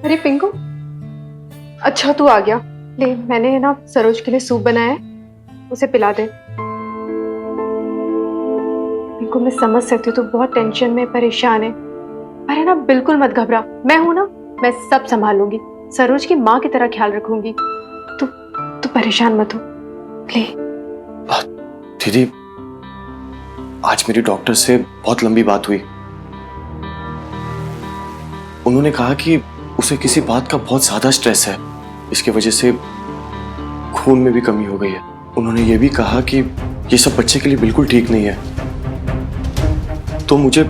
अरे पिंकू, अच्छा तू आ गया। ले, मैंने ना सरोज के लिए सूप बनाया है, उसे पिला दे। पिंकू, मैं समझ सकती हूँ तू बहुत टेंशन में परेशान है, अरे ना बिल्कुल मत घबरा, मैं हूं ना, मैं सब संभाल लूंगी, सरोज की माँ की तरह ख्याल रखूंगी। तू तू परेशान मत हो। ले। दीदी, आज मेरी डॉक्टर से बहुत लंबी बात हुई। उन्होंने कहा कि उसे किसी बात का बहुत ज्यादा स्ट्रेस है, इसकी वजह से खून में भी कमी हो गई है। उन्होंने ये भी कहा कि ये सब बच्चे के लिए बिल्कुल ठीक नहीं है, तो मुझे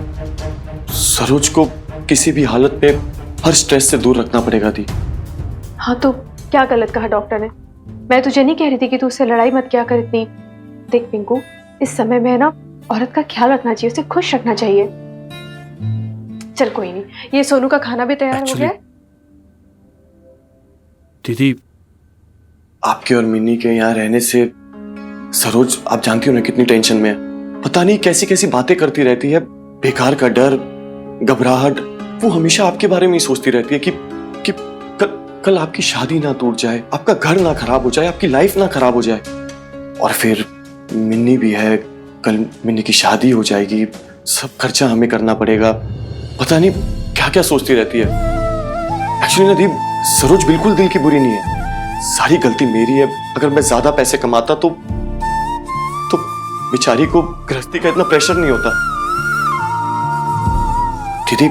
सरोज को किसी भी हालत में हर स्ट्रेस से दूर रखना पड़ेगा दी। हाँ तो क्या गलत कहा डॉक्टर ने? मैं तुझे नहीं कह रही थी कि तू उससे लड़ाई मत किया कर इतनी। देख पिंकू, इस समय में ना औरत का ख्याल रखना चाहिए, उसे खुश रखना चाहिए। चल कोई नहीं, ये सोनू का खाना भी तैयार हो गया है। दीदी, आपके और मिन्नी के यहाँ रहने से सरोज, आप जानती हो ना कितनी टेंशन में है। पता नहीं कैसी कैसी बातें करती रहती है, बेकार का डर, घबराहट। वो हमेशा आपके बारे में ही सोचती रहती है कि कल आपकी शादी ना टूट जाए, आपका घर ना खराब हो जाए, आपकी लाइफ ना खराब हो जाए। और फिर मिन्नी भी है, कल मिन्नी की शादी हो जाएगी, सब खर्चा हमें करना पड़ेगा। पता नहीं क्या क्या सोचती रहती है। एक्चुअली ना दीप, सरोज बिल्कुल दिल की बुरी नहीं है, सारी गलती मेरी है। अगर मैं ज्यादा पैसे कमाता तो बेचारी को गृहस्थी का इतना प्रेशर नहीं होता। दीदी,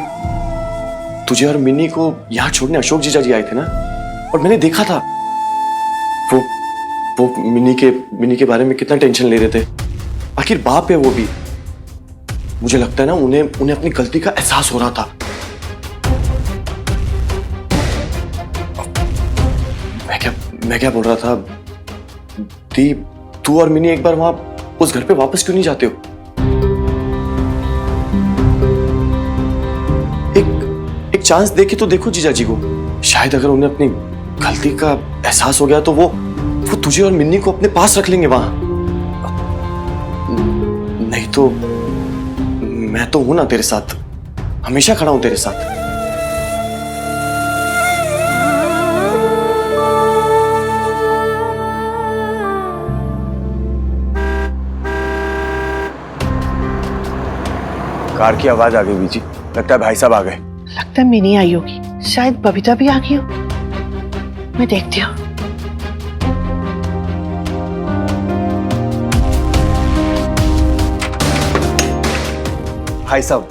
तुझे और मिन्नी को यहाँ छोड़ने अशोक जीजा जी आए थे ना, और मैंने देखा था वो मिन्नी के बारे में कितना टेंशन ले रहे थे। आखिर बाप है वो भी, मुझे लगता है ना उन्हें अपनी गलती का एहसास हो रहा था। मैं क्या बोल रहा था दीप, तू और मिन्नी एक बार वहां उस घर पे वापस क्यों नहीं जाते हो? एक चांस देके तो देखो जीजा जी को, शायद अगर उन्हें अपनी गलती का एहसास हो गया तो वो तुझे और मिन्नी को अपने पास रख लेंगे वहां। नहीं तो मैं तो हूं ना तेरे साथ, हमेशा खड़ा हूं तेरे साथ। कार की आवाज आ गई बीजी, लगता है भाई साहब आ गए। लगता है मिनी आई होगी, शायद बबीता भी आ गई हो। मैं देखती हूँ। भाई साहब।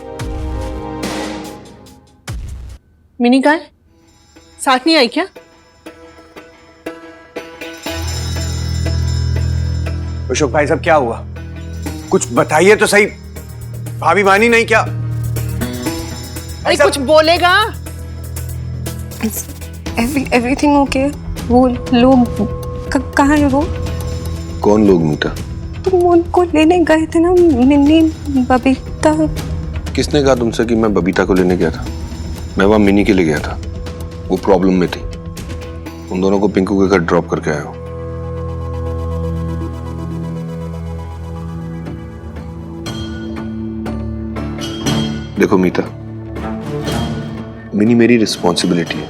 मिनी कहाँ है? साथ नहीं आई क्या? अशोक भाई साहब, क्या हुआ? कुछ बताइए तो सही। भाभी मानी नहीं क्या? अरे कुछ बोलेगा? Everything okay. वो लोग कहाँ है? वो कौन लोग मीता? तुम उनको लेने गए थे ना, मिन्नी बबीता। किसने कहा तुमसे कि मैं बबीता को लेने गया था? मैं वहां मिनी के लिए गया था, वो प्रॉब्लम में थी। उन दोनों को पिंकू के घर ड्रॉप करके आया हूं। देखो मीता, मिनी मेरी रिस्पॉन्सिबिलिटी है,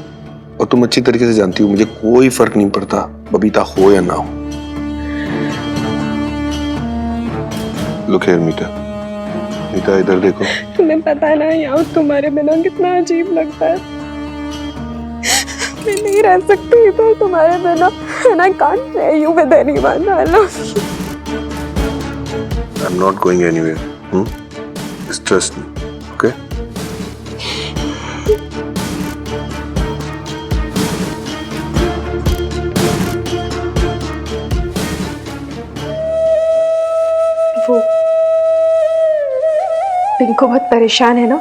और तुम अच्छी तरीके से जानती हो मुझे कोई फर्क नहीं पड़ता बबीता हो या ना हो। लुक हियर मीता, मीता इधर देखो। तुम्हें पता है ना यहाँ तुम्हारे बिना कितना अजीब लगता है। मैं नहीं रह सकती तो तुम्हारे बिना, and I can't share you with anyone. I love you. I'm not going anywhere. Just trust me, okay? वो पिंकू बहुत परेशान है ना,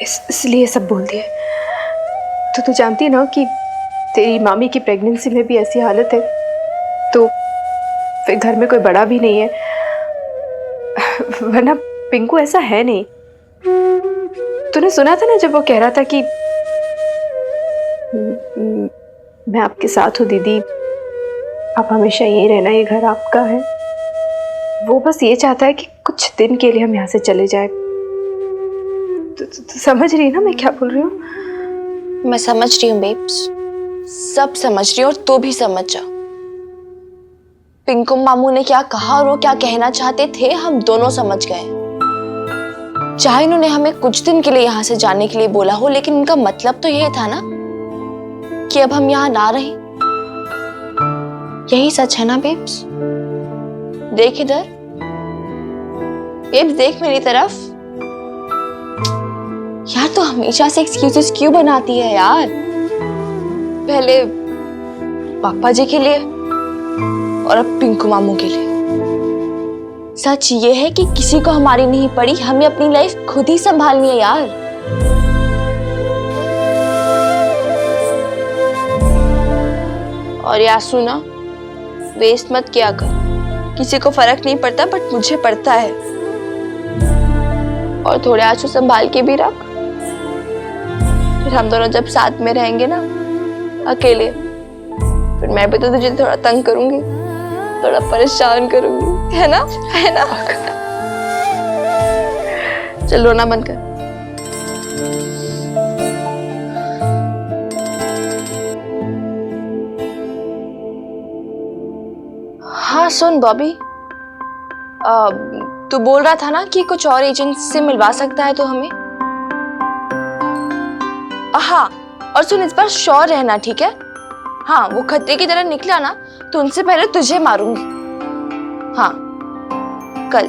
इसलिए सब बोल दिए। तो तू जानती है ना कि तेरी मामी की प्रेगनेंसी में भी ऐसी हालत है, तो फिर घर में कोई बड़ा भी नहीं है, वरना पिंकू ऐसा है नहीं। तूने सुना था ना जब वो कह रहा था कि मैं आपके साथ हूँ दीदी, आप हमेशा यहीं रहना, ये घर आपका है। वो बस ये चाहता है कि कुछ दिन के लिए हम यहाँ से चले जाए, तो समझ रही है ना मैं क्या बोल रही हूँ? मैं समझ रही हूँ बेब्स, सब समझ रही हूँ और तू भी समझ जा। पिंकू मामू ने क्या कहा और वो क्या कहना चाहते थे हम दोनों समझ गए। चाहे इन्होंने हमें कुछ दिन के लिए यहाँ से जाने के लिए बोला हो, लेकिन उनका मतलब तो यही था ना कि अब हम यहाँ ना रहें। यही सच है ना बेब्स? देख इधर बेब्स, देख मेरी तरफ। यार तो हमेशा से एक्सक्यूजेस क्यों बनाती है यार? पहले पापा जी के लिए और अब पिंकू मामू के लिए। सच ये है कि किसी को हमारी नहीं पड़ी, हमें अपनी लाइफ खुद ही संभालनी है यार। और यार सुना, वेस्ट मत किया कर, किसी को फर्क नहीं पड़ता बट मुझे पड़ता है। और थोड़े आंसू संभाल के भी रख, फिर हम दोनों जब साथ में रहेंगे ना अकेले, फिर मैं भी तो तुझे थोड़ा तंग करूंगी, थोड़ा परेशान करूंगी, है ना? है ना? चल रोना बंद कर। हाँ सुन बॉबी, तू बोल रहा था ना कि कुछ और एजेंट से मिलवा सकता है तो हमें। हाँ, और सुन इस बार श्योर रहना, ठीक है? हाँ, वो खतरे की तरह निकला ना तो उनसे पहले तुझे मारूंगी। हाँ, कल।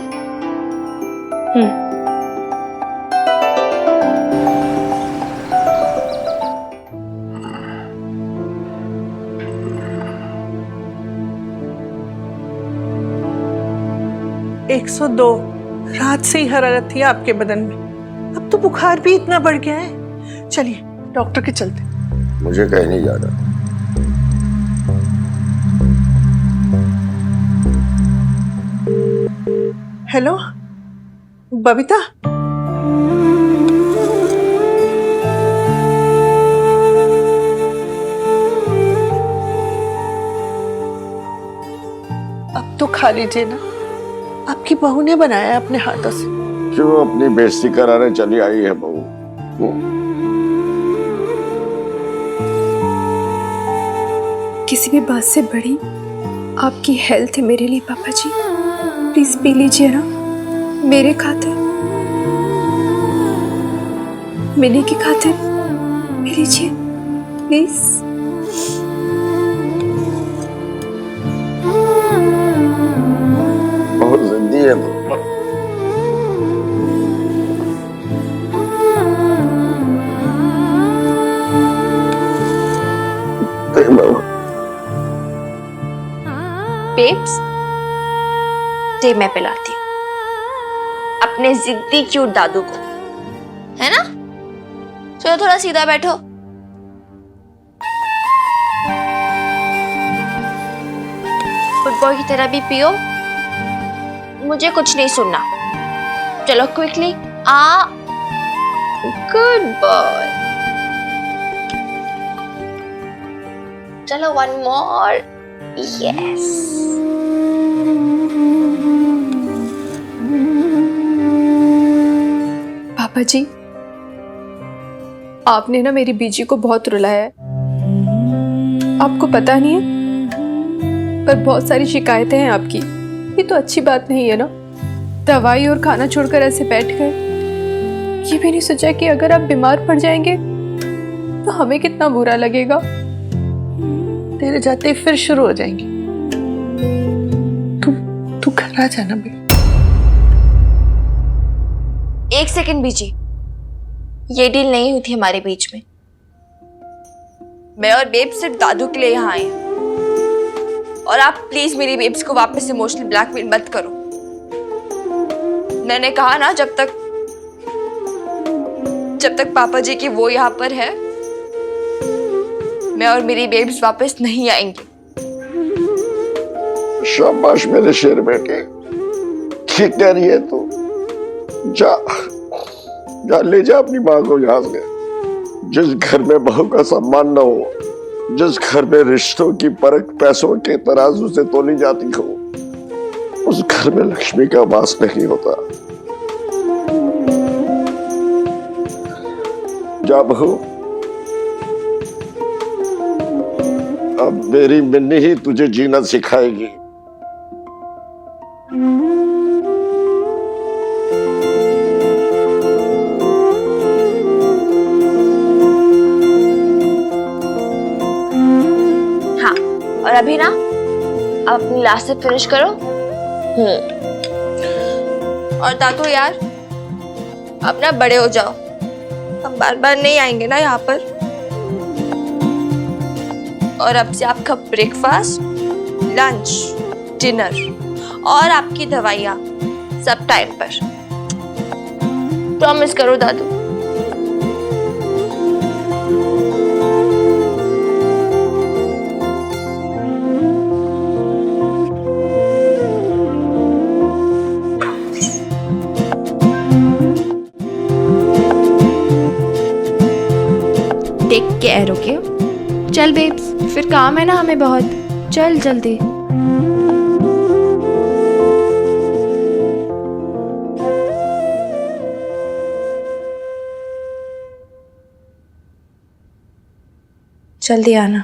एक 102 रात से ही हरारत थी आपके बदन में, अब तो बुखार भी इतना बढ़ गया है। चलिए डॉक्टर के चलते। मुझे कहीं नहीं जाना। हेलो बबीता, अब तो खा लीजिए ना, आपकी बहू ने बनाया है अपने हाथों से। क्यों अपनी बेइज्जती कराने चली आई है बहू? किसी भी बात से बड़ी आपकी हेल्थ है मेरे लिए पापा जी। प्लीज पी लीजिए ना, मेरे खातिर, मिनी की खातिर पी लीजिए प्लीज। बहुत जिद्दी है बहू। बेब्स, दे मैं पिलाती हूँ अपने जिद्दी क्यूट दादू को, है ना? चलो थोड़ा सीधा बैठो। फुटबॉल की तरह भी पियो, मुझे कुछ नहीं सुनना। चलो क्विकली, गुड बॉय। चलो वन मोर, यस। पापा जी, आपने ना मेरी बीजी को बहुत रुलाया है, आपको पता नहीं है, पर बहुत सारी शिकायतें हैं आपकी। ये तो अच्छी बात नहीं है ना, दवाई और खाना छोड़कर ऐसे बैठ गए। ये भी नहीं सोचा कि अगर आप बीमार पड़ जाएंगे तो हमें कितना बुरा लगेगा। तेरे जाते ही फिर शुरू हो जाएंगे। तू घर आ जाना बेटा। एक सेकंड बीजी, ये डील नहीं हुई थी हमारे बीच में। मैं और बेब सिर्फ दादू के लिए यहाँ आए हैं, और आप प्लीज मेरी बेब्स को वापस इमोशनल ब्लैकमेल मत करो। मैंने कहा ना, जब तक पापा जी की वो यहाँ पर है, मैं और मेरी बेब्स वापस नहीं आएंगी। शाबाश मेरे शेर बेटे, ठीक कह रही है तू। जा ले जा अपनी माँ को यहाँ से। जिस घर में बहू का सम्मान न हो, जिस घर में रिश्तों की परख पैसों के तराजू से तोली जाती हो, उस घर में लक्ष्मी का वास नहीं होता। जा बहू, अब मेरी मिन्नी ही तुझे जीना सिखाएगी। हाँ, और अभी ना आप अपनी लास्ट से फिनिश करो। और दादू यार, अब ना बड़े हो जाओ, हम बार बार नहीं आएंगे ना यहाँ पर। और अब से आपका ब्रेकफास्ट, लंच, डिनर और आपकी दवाइयाँ सब टाइम पर। प्रॉमिस करो दादू। Take care, okay? चल बेब्स, फिर काम है ना हमें बहुत। चल जल्दी। जल्दी आना।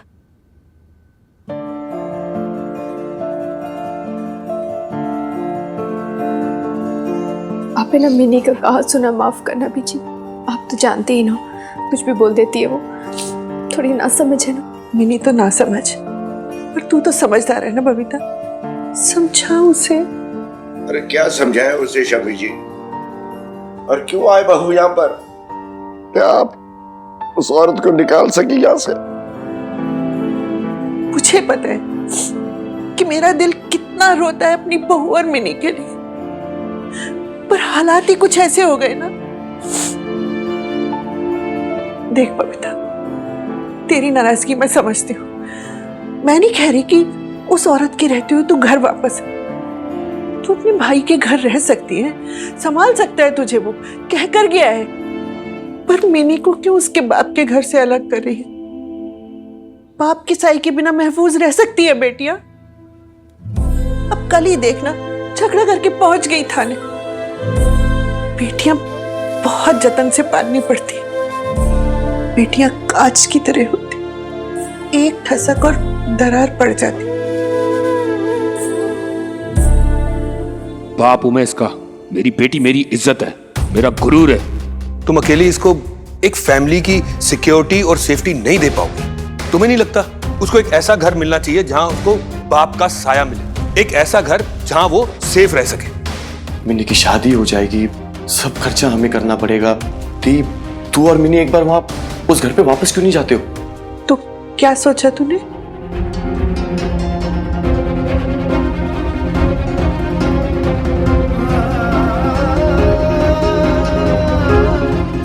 आपने ना मिनी का कहा सुना माफ करना बीजी। आप तो जानते ही ना, कुछ भी बोल देती है वो, थोड़ी ना समझ है ना। मिनी तो ना समझ, पर तू तो समझदार है ना बबीता, समझा उसे। अरे क्या समझाया उसे शमी जी? और क्यों आए बहू यहाँ पर? क्या आप उस औरत को निकाल सकी यहाँ से? मुझे पता है कि मेरा दिल कितना रोता है अपनी बहू और मिनी के लिए, पर हालात ही कुछ ऐसे हो गए ना। देख बबीता, तेरी नाराजगी मैं समझती हूँ। मैं नहीं कह रही कि उस औरत के रहते हुए तू घर वापस आ। तू अपने भाई के घर रह सकती है, संभाल सकता है तुझे, वो कह कर गया है। पर मिनी को क्यों उसके बाप के घर से अलग कर रही है? बाप की साई के बिना महफूज रह सकती है बेटियां? अब कल ही देखना, झगड़ा करके पहुंच गई थाने। बेटियां बहुत जतन से पालनी पड़ती है। बेटियां कांच की तरह होती, एक ठसक और दरार पड़ जाती। बाप हूं मैं इसका, मेरी बेटी मेरी इज्जत है, मेरा गुरूर है। तुम अकेले इसको एक फैमिली की सिक्योरिटी और सेफ्टी नहीं दे पाओगे। तुम्हें नहीं लगता उसको एक ऐसा घर मिलना चाहिए जहां उसको बाप का साया मिले, एक ऐसा घर जहां वो सेफ रह सके? मिनी की शादी हो जाएगी, सब खर्चा हमें करना पड़ेगा। दी, तू और मिनी एक बार वहां उस घर पे वापस क्यों नहीं जाते हो? तो क्या सोचा तूने?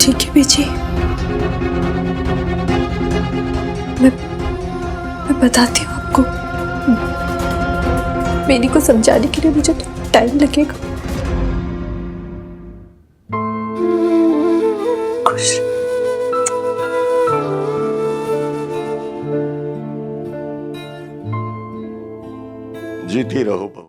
ठीक है बीजी, मैं बताती हूँ आपको। मिनी को समझाने के लिए मुझे तो टाइम लगेगा। खुश जीती रहो